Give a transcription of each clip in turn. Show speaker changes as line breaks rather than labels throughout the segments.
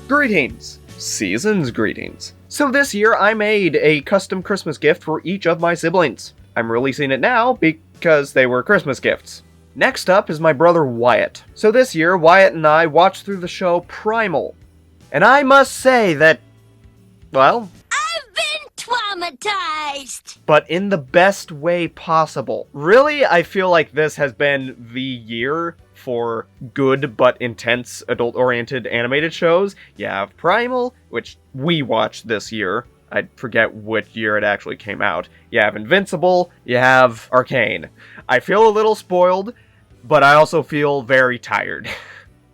Greetings! Season's greetings. So this year I made a custom Christmas gift for each of my siblings. I'm releasing it now because they were Christmas gifts. Next up is my brother Wyatt. So this year, Wyatt and I watched through the show Primal. And I must say that, well,
I've been traumatized!
But in the best way possible. Really, I feel like this has been the year for good but intense adult-oriented animated shows. You have Primal, which we watched this year. I forget which year it actually came out. You have Invincible, you have Arcane. I feel a little spoiled, but I also feel very tired.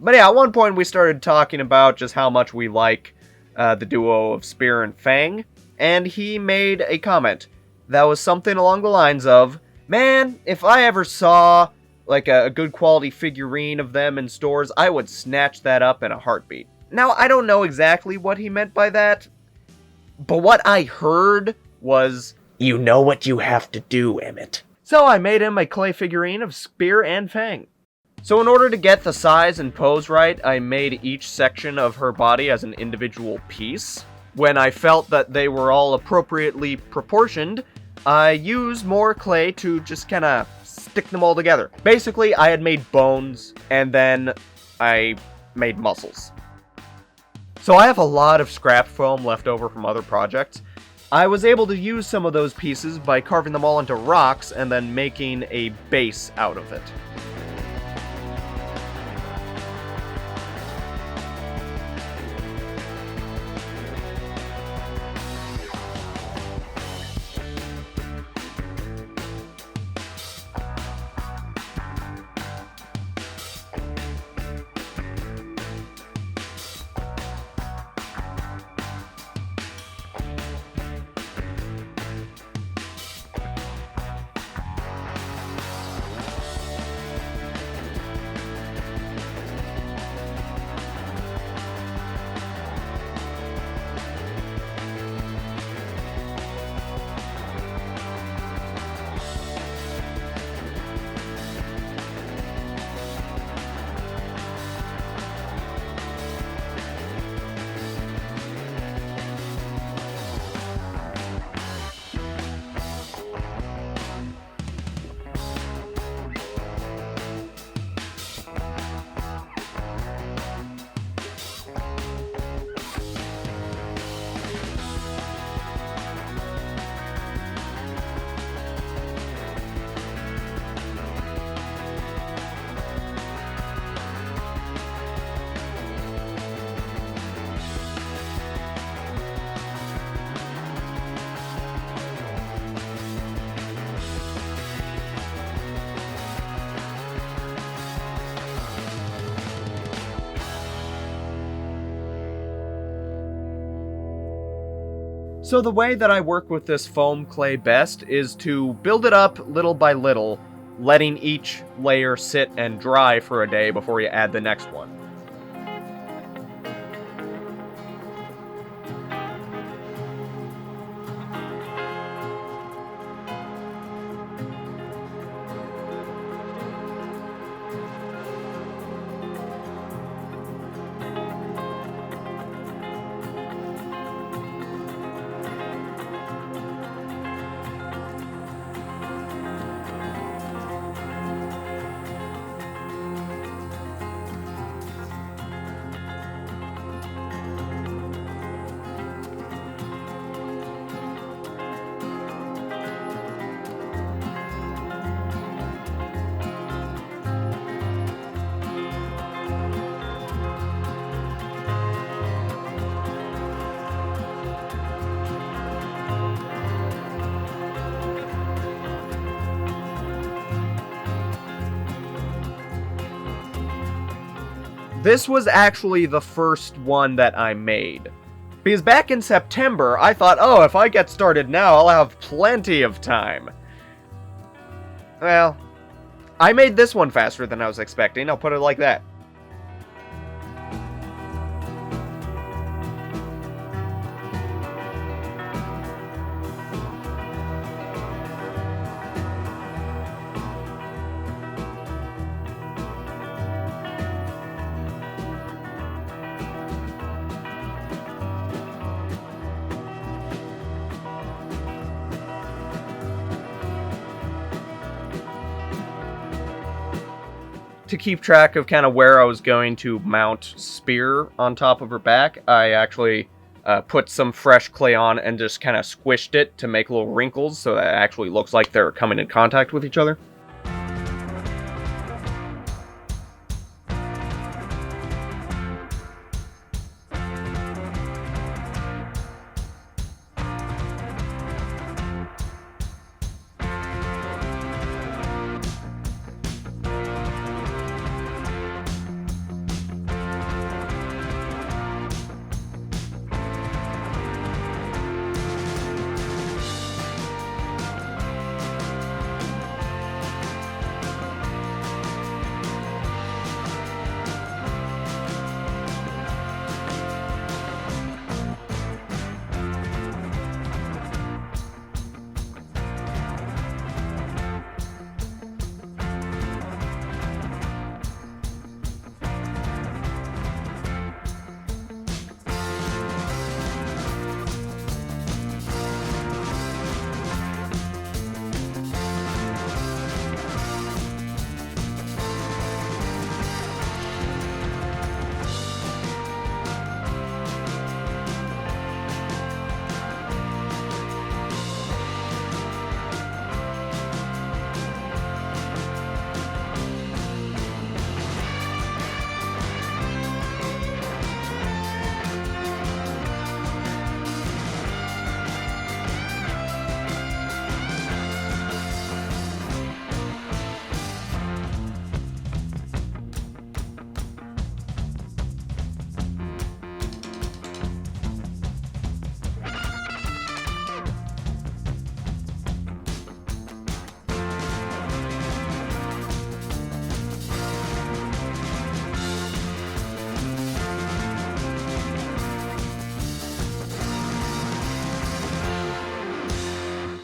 But yeah, at one point we started talking about just how much we like the duo of Spear and Fang, and he made a comment that was something along the lines of, man, if I ever saw like a good quality figurine of them in stores, I would snatch that up in a heartbeat. Now, I don't know exactly what he meant by that, but what I heard was, you know what you have to do, Emmett. So I made him a clay figurine of Spear and Fang. So in order to get the size and pose right, I made each section of her body as an individual piece. When I felt that they were all appropriately proportioned, I used more clay to just kind of stick them all together. Basically, I had made bones, and then I made muscles. So I have a lot of scrap foam left over from other projects. I was able to use some of those pieces by carving them all into rocks and then making a base out of it. So the way that I work with this foam clay best is to build it up little by little, letting each layer sit and dry for a day before you add the next one. This was actually the first one that I made. Because back in September, I thought, oh, if I get started now, I'll have plenty of time. Well, I made this one faster than I was expecting, I'll put it like that. to keep track of kind of where I was going to mount Spear on top of her back, I actually put some fresh clay on and just kind of squished it to make little wrinkles so that it actually looks like they're coming in contact with each other.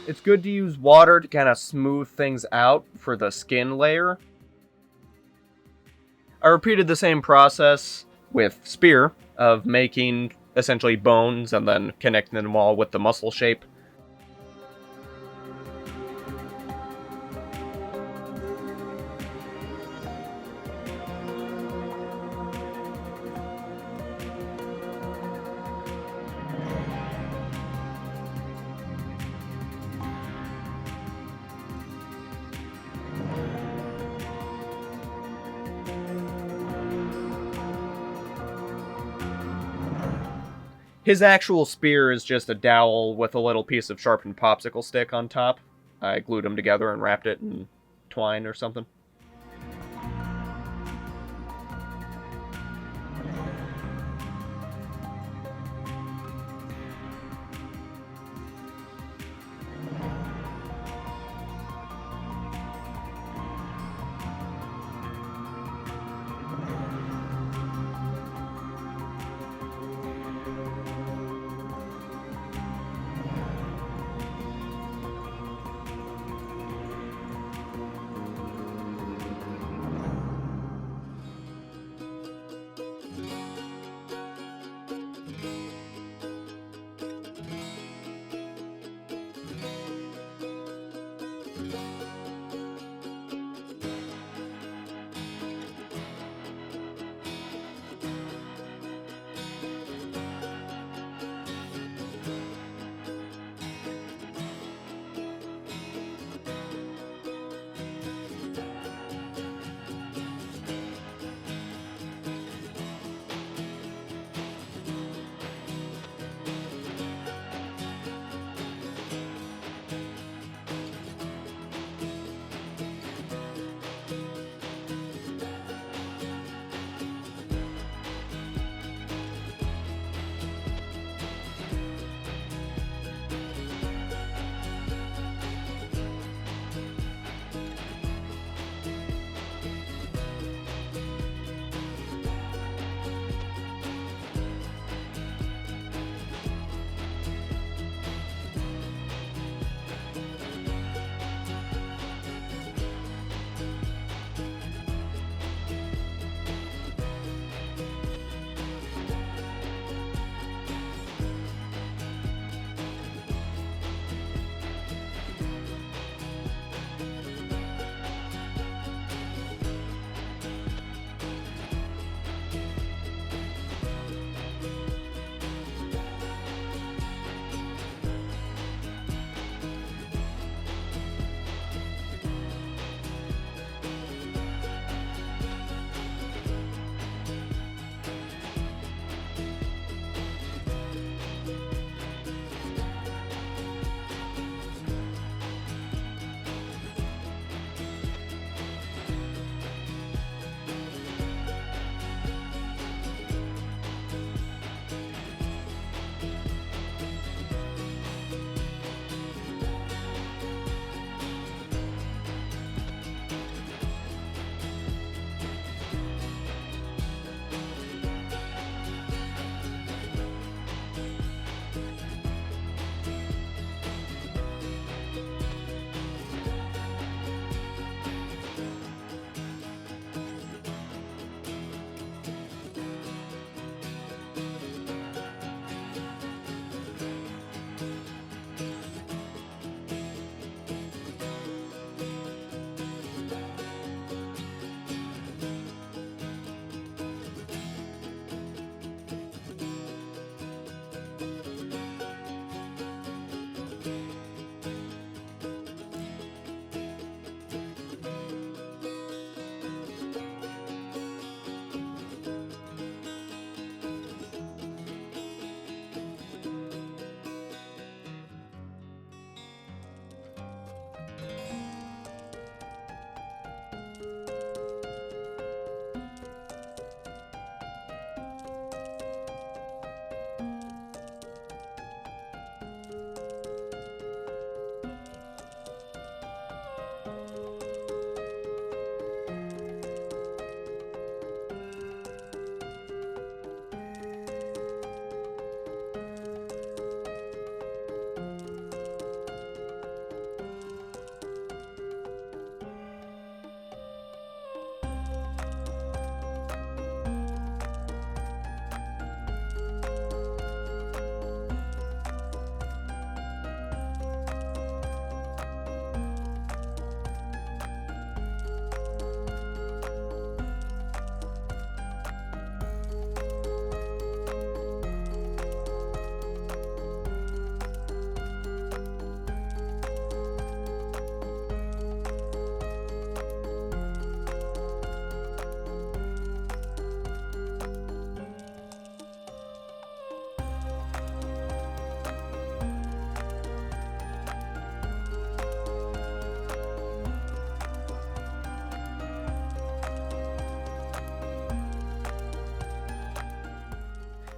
It's good to use water to kind of smooth things out for the skin layer. I repeated the same process with Spear of making essentially bones and then connecting them all with the muscle shape. His actual spear is just a dowel with a little piece of sharpened popsicle stick on top. I glued them together and wrapped it in twine or something.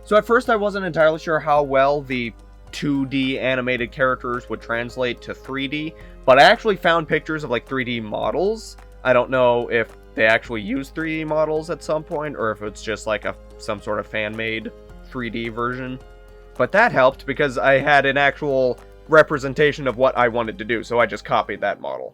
So at first I wasn't entirely sure how well the 2D animated characters would translate to 3D, but I actually found pictures of like 3D models. I don't know if they actually use 3D models at some point, or if it's just like some sort of fan-made 3D version. But that helped because I had an actual representation of what I wanted to do, so I just copied that model.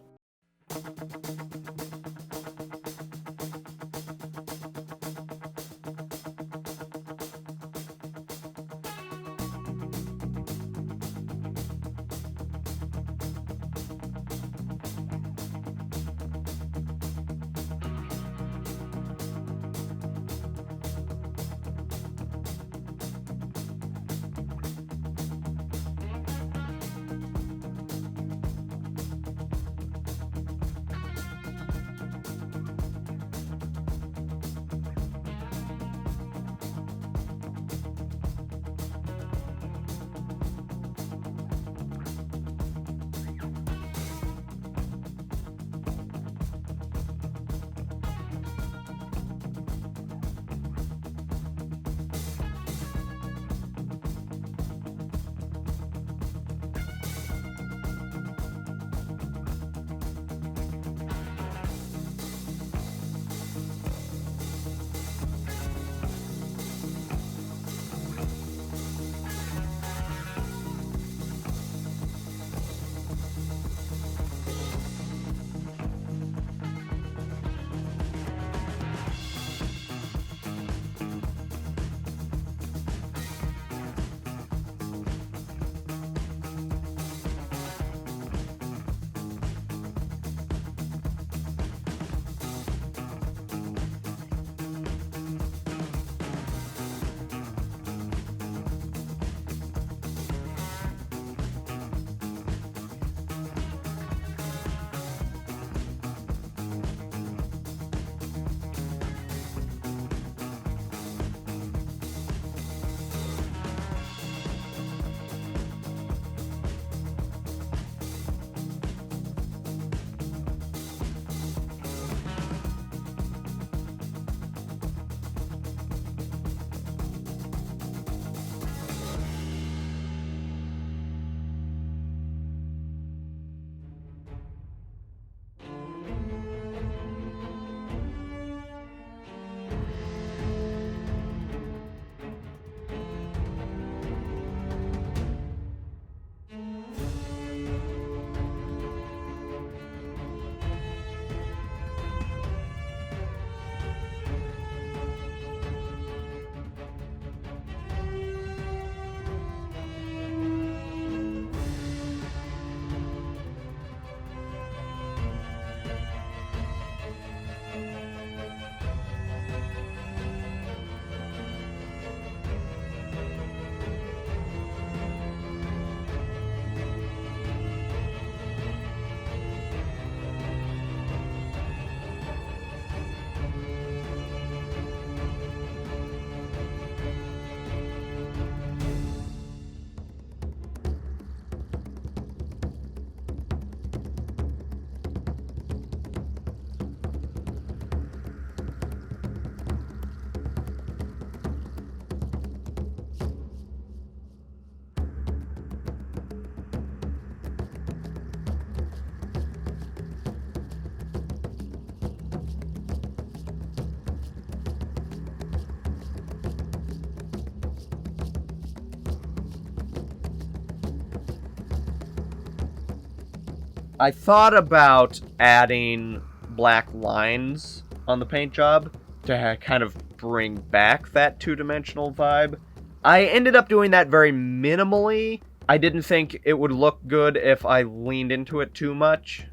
I thought about adding black lines on the paint job to kind of bring back that two-dimensional vibe. I ended up doing that very minimally. I didn't think it would look good if I leaned into it too much.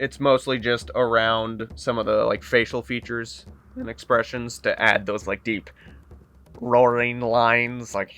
It's mostly just around some of the like facial features and expressions to add those like deep roaring lines like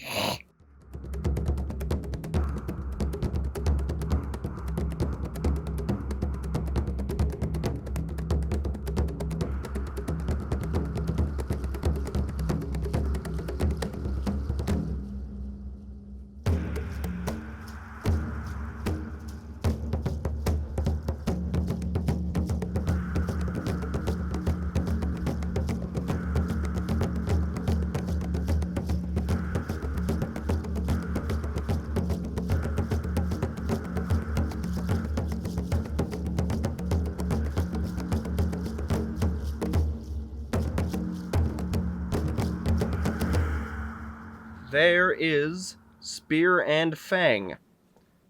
there is Spear and Fang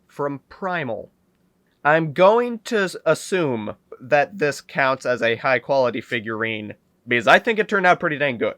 from Primal. I'm going to assume that this counts as a high quality figurine because I think it turned out pretty dang good.